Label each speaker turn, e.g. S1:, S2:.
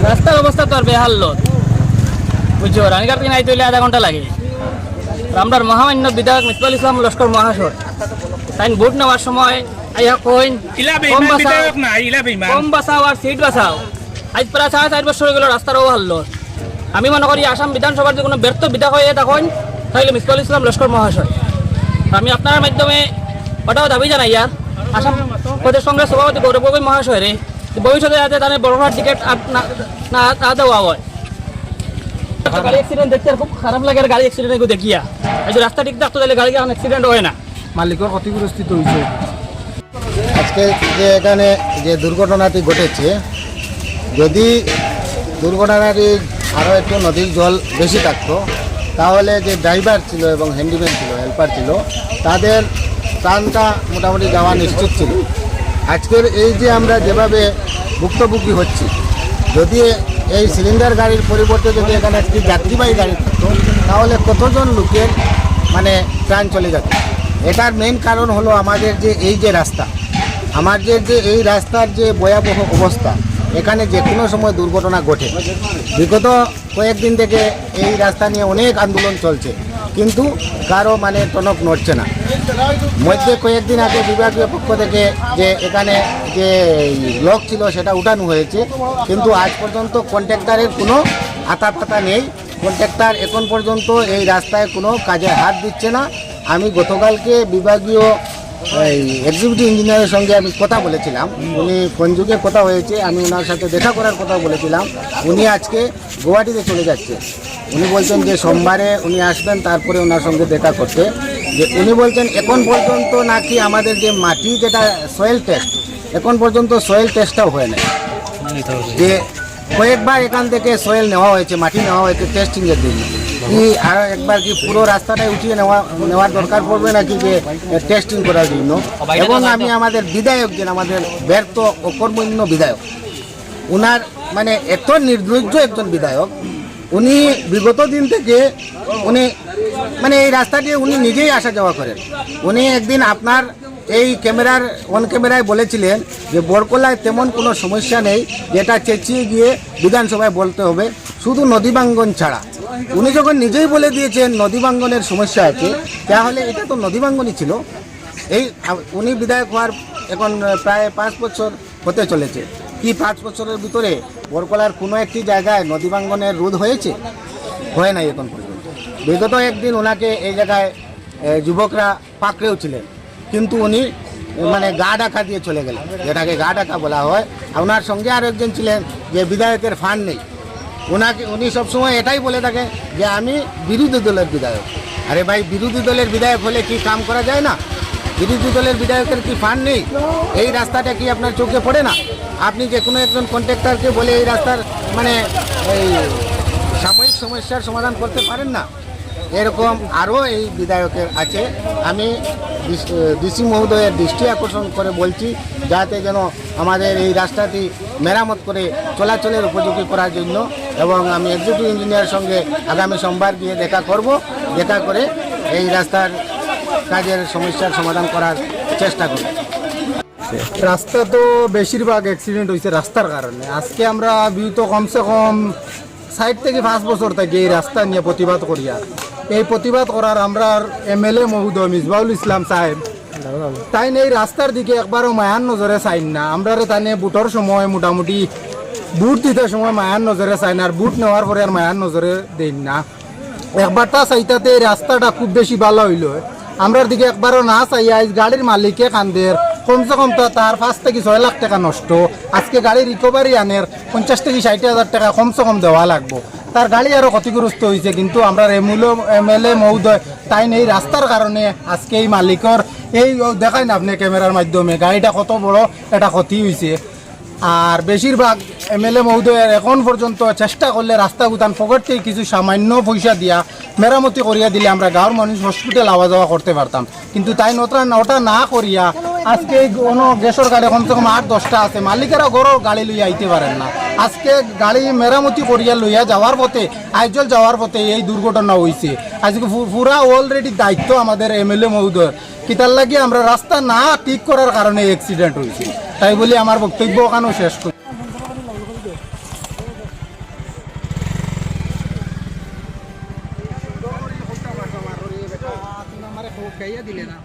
S1: রাস্তার অবস্থা তো আর বেহাল বুঝছো, রানীঘাট থেকে আইতে হইলে আধা ঘন্টা লাগে। আমরা মহামান্য বিধায়ক মিসবাউল ইসলাম লস্কর মহাশয় তাই ভোট নেওয়ার সময় আইয়া কইন কম বাঁচাও আর সিট বাঁচাও। আজ প্রায় 4.5 বছর হয়ে গেল রাস্তার অবহাল। আমি মনে করি আসাম বিধানসভার যে কোনো ব্যর্থ বিধায়ক হয়ে তখন তাইলে মিসবাউল ইসলাম লস্কর মহাশয়। আমি আপনার মাধ্যমে ওটাও দাবি জানাই আর আসাম প্রদেশ কংগ্রেস সভাপতি গৌরব গগৈ মহাশয়রে ভবিষ্যতে যাতে তাদের বড় টিকিট না দেওয়া হয়। গাড়ি অ্যাক্সিডেন্ট দেখতে খুব খারাপ লাগে, গাড়ি অ্যাক্সিডেন্ট দেখিয়া এই যে রাস্তা ঠিক থাকতো তাহলে গাড়ি এখন অ্যাক্সিডেন্ট হয় না, মালিকের ক্ষতিগ্রস্ত হয়েছে।
S2: আজকে যে এখানে যে দুর্ঘটনাটি ঘটেছে, যদি দুর্ঘটনাটি আরও একটু নদীর জল বেশি থাকতো তাহলে যে ড্রাইভার ছিল এবং হ্যান্ডিম্যান ছিল, হেল্পার ছিল, তাদের প্রাণটা মোটামুটি যাওয়া নিশ্চিত ছিল। আজকের এই যে আমরা যেভাবে ভুক্তভোগী হচ্ছি, যদি এই সিলিন্ডার গাড়ির পরিবর্তে যদি এখানে একটি যাত্রীবাহী গাড়ি থাকতো তাহলে কতজন লোকের মানে প্রাণ চলে যেত। এটার মেইন কারণ হলো আমাদের যে এই যে রাস্তা, আমাদের যে এই রাস্তার যে ভয়াবহ অবস্থা, এখানে যে কোনো সময় দুর্ঘটনা ঘটে। বিগত কয়েকদিন থেকে এই রাস্তা নিয়ে অনেক আন্দোলন চলছে, কিন্তু কারো মানে টনক নড়ছে না। মধ্যে কয়েকদিন আগে বিভাগীয় পক্ষ থেকে যে এখানে যে ব্লক ছিল সেটা উঠানো হয়েছে, কিন্তু আজ পর্যন্ত কন্ট্রাক্টরের কোনো আতা পাতা নেই। কন্ট্রাক্টর এখন পর্যন্ত এই রাস্তায় কোনো কাজে হাত দিচ্ছে না। আমি গতকালকে বিভাগীয় এক্সিকিউটিভ ইঞ্জিনিয়ারের সঙ্গে আমি কথা বলেছিলাম, উনি ফোন যুগে কথা হয়েছে, আমি ওনার সাথে দেখা করার কথা বলেছিলাম। উনি আজকে গুয়াহাটিতে চলে যাচ্ছে। উনি বলছেন যে সোমবারে উনি আসবেন, তারপরে ওনার সঙ্গে দেখা করতে। যে উনি বলছেন এখন পর্যন্ত নাকি আমাদের যে মাটি যেটা সয়েল টেস্ট, এখন পর্যন্ত সয়েল টেস্টটাও হয় না। যে কয়েকবার এখান থেকে সয়েল নেওয়া হয়েছে, মাটি নেওয়া হয়েছে টেস্টিংয়ের জন্য। কি আর একবার কি পুরো রাস্তাটাই উঠিয়ে নেওয়ার দরকার পড়বে নাকি যে টেস্টিং করার জন্য? এবং আমি আমাদের বিধায়ক, যে আমাদের ব্যর্থ ও কর্মণ্য বিধায়ক, ওনার মানে এত নির্লজ্জ একজন বিধায়ক, উনি বিগত দিন থেকে উনি মানে এই রাস্তা দিয়ে উনি নিজেই আসা যাওয়া করেন। উনি একদিন আপনার এই অন ক্যামেরায় বলেছিলেন যে বরকলায় তেমন কোনো সমস্যা নেই, যেটা চেঁচিয়ে গিয়ে বিধানসভায় বলতে হবে, শুধু নদী ভাঙ্গন ছাড়া। উনি যখন নিজেই বলে দিয়েছেন নদী ভাঙ্গনের সমস্যা আছে, তাহলে এটা তো নদী ভাঙ্গনই ছিল। এই উনি বিধায়ক হওয়ার এখন প্রায় 5 বছর হতে চলেছে। কি 5 বছরের ভিতরে বরকলার কোনো একটি জায়গায় নদী ভাঙ্গনের রোধ হয়েছে? হয় নাই এখন পর্যন্ত। বিগত একদিন ওনাকে এই জায়গায় যুবকরা পাকড়েও ছিলেন, কিন্তু উনি মানে গা ডাকা দিয়ে চলে গেলেন, যেটাকে গা ডাকা বলা হয়। ওনার সঙ্গে আরও একজন ছিলেন যে বিধায়কের ফান্ড নেই। উনি সবসময় এটাই বলে থাকেন যে আমি বিরোধী দলের বিধায়ক। আরে ভাই, বিরোধী দলের বিধায়ক হলে কি কাম করা যায় না? বিরোধী দলের বিধায়কের কি ফান্ড নেই? এই রাস্তাটা কি আপনার চোখে পড়ে না? আপনি যে কোনো একজন কন্ট্রাক্টরকে বলে এই রাস্তার মানে এই সাময়িক সমস্যার সমাধান করতে পারেন না? এরকম আরও এই বিধায়কের আছে। আমি ডিসি মহোদয়ের দৃষ্টি আকর্ষণ করে বলছি যাতে যেন আমাদের এই রাস্তাটি মেরামত করে চলাচলের উপযোগী করার জন্য, এবং আমি এক্সিকিউটিভ ইঞ্জিনিয়ারের সঙ্গে আগামী সোমবার গিয়ে দেখা করব। দেখা করে এই রাস্তার কাজের সমস্যার সমাধান করার চেষ্টা করব।
S3: রাস্তা তো বেশিরভাগ অ্যাক্সিডেন্ট হয়েছে রাস্তার কারণে। আজকে আমরা বিগত কমসে কম 60 থেকে 5 বছর থেকে এই রাস্তা নিয়ে প্রতিবাদ করি। আর এই প্রতিবাদ করার আমরা MLA মহোদয় মিসবাউল ইসলাম সাহেব তাই এই রাস্তার দিকে একবারও মায়ার নজরে চাইন না। আমরা তাই বুটের সময় মোটামুটি বুট দিতে সময় মায়ার নজরে চাই না, আর বুট নেওয়ার পরে আর মায়ার নজরে দেন না। একবারটা চাইতাতে এই রাস্তাটা খুব বেশি ভালো হইল। আমরার দিকে একবারও না চাই। আজ গাড়ির মালিকে কান্দের কমসে কম তো তার 5 থেকে 6 লাখ টাকা নষ্ট। আজকে গাড়ি রিকভারি আনের 50 থেকে 60 হাজার টাকা কমসে কম দেওয়া লাগবো। তার গাড়ি আরও ক্ষতিগ্রস্ত হয়েছে, কিন্তু আমরা MLA মহোদয় তাই এই রাস্তার কারণে আজকে এই মালিকর এই দেখাই না আপনি ক্যামেরার মাধ্যমে গাড়িটা কত বড় এটা ক্ষতি হয়েছে। আর বেশিরভাগ MLA মহোদয়ের এখন পর্যন্ত চেষ্টা করলে রাস্তা গুতান পকেট থেকে কিছু সামান্য পয়সা দিয়া মেরামতি করিয়া দিলে আমরা গাঁর মানুষ হসপিটাল আওয়া যাওয়া করতে পারতাম, কিন্তু তাই ওটা না করিয়া আজকে কোনো গ্যাসের গাড়ি কমসে কম 8-10টা আছে, মালিকেরা গরুর গাড়ি লইয়া আইতে পারেন না। আজকে গাড়ি মেরামতি করিয়া লইয়া যাওয়ার পথে আইজল যাওয়ার পথে এই দুর্ঘটনা হয়েছে। আজকে পুরা অলরেডি দায়িত্ব আমাদের এমএলএ মহোদয়, কিতার লাগি আমরা রাস্তা না ঠিক করার কারণে অ্যাক্সিডেন্ট হয়েছে। তাই বলি আমার বক্তব্য ওখানেও শেষ করি।
S4: দিলে না